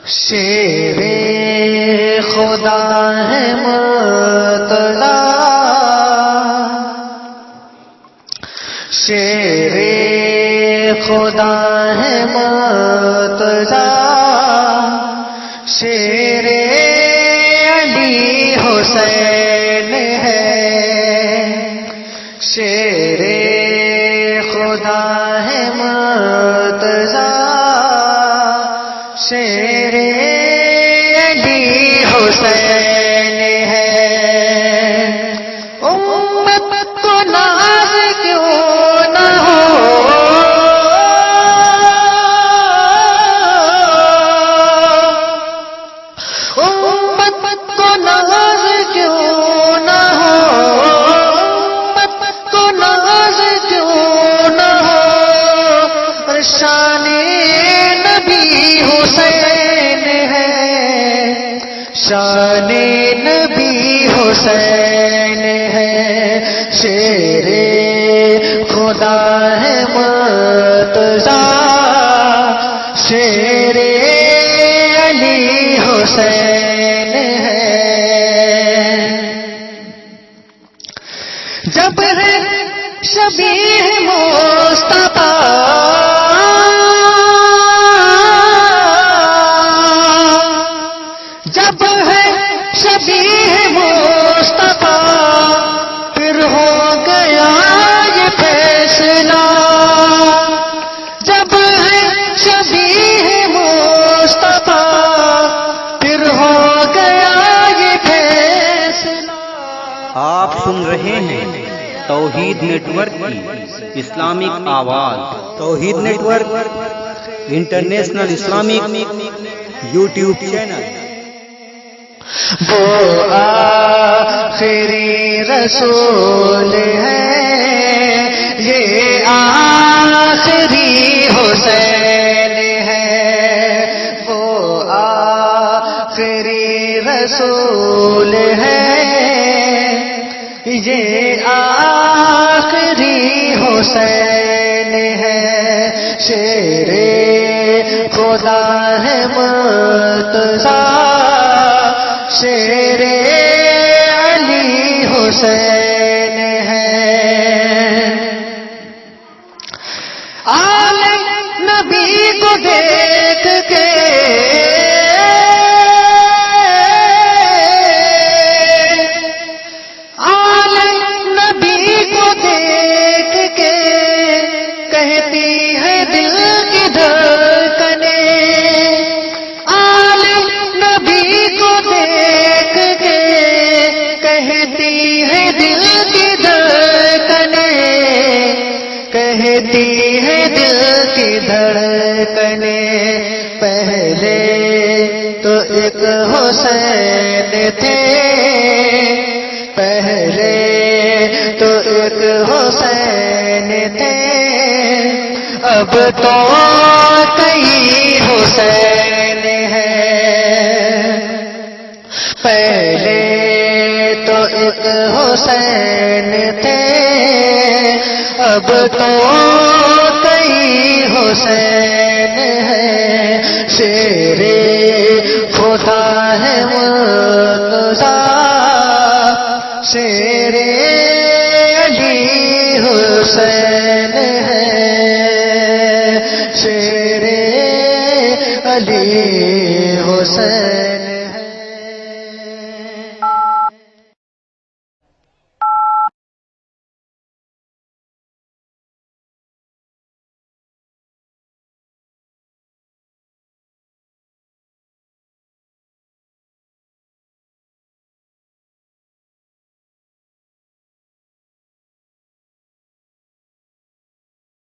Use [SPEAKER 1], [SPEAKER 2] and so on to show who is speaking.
[SPEAKER 1] شیر خدا ہے مرتضی، شیر خدا ہے مرتضی، شیر علی حسین ہے، شیر خدا ہے مرتضی، شیر علی حسین ہے۔ امت کو ناز کیوں نہ ہو، امت کو ناز کیوں نہ ہو، امت کو ناز کیوں نہ ہو، شان نبی حسین ہے، شان نبی حسین ہے، شیر خدا ہے مرتضی، شیر علی حسین ہے۔ جب ہے شبیہ مصطفیٰ، جب ہے شبیہ مصطفیٰ، پھر ہو گیا یہ فیصلہ، جب ہے شبیہ مصطفیٰ، پھر ہو گیا یہ فیصلہ۔
[SPEAKER 2] آپ سن رہے ہیں توحید نیٹ ورک کی اسلامک آواز۔ Tawheed network international Islamic YouTube channel.
[SPEAKER 1] وہ آخری رسول ہے، یہ آخری حسین ہے، وہ آخری رسول ہے، یہ آخری حسین ہے، شیر خدا ہے مرتضی، شیر علی حسین ہے۔ عالم نبی کو دیکھ کے کہتی ہے دل کی دھڑکنیں، عالم نبی کو دیکھ کے کہتی ہے دل کی دھڑکنیں، کہتی ہے دل کی دھڑکنیں۔ پہلے تو ایک حسین تھے، پہلے تو ایک حسین تھے، اب تو کئی حسین ہیں۔ پہلے تو ایک حسین تھے، اب تو کئی حسین ہیں، شیر خدا ہے مرتضی، شیر علی حسین ہے، شیر علی حسین۔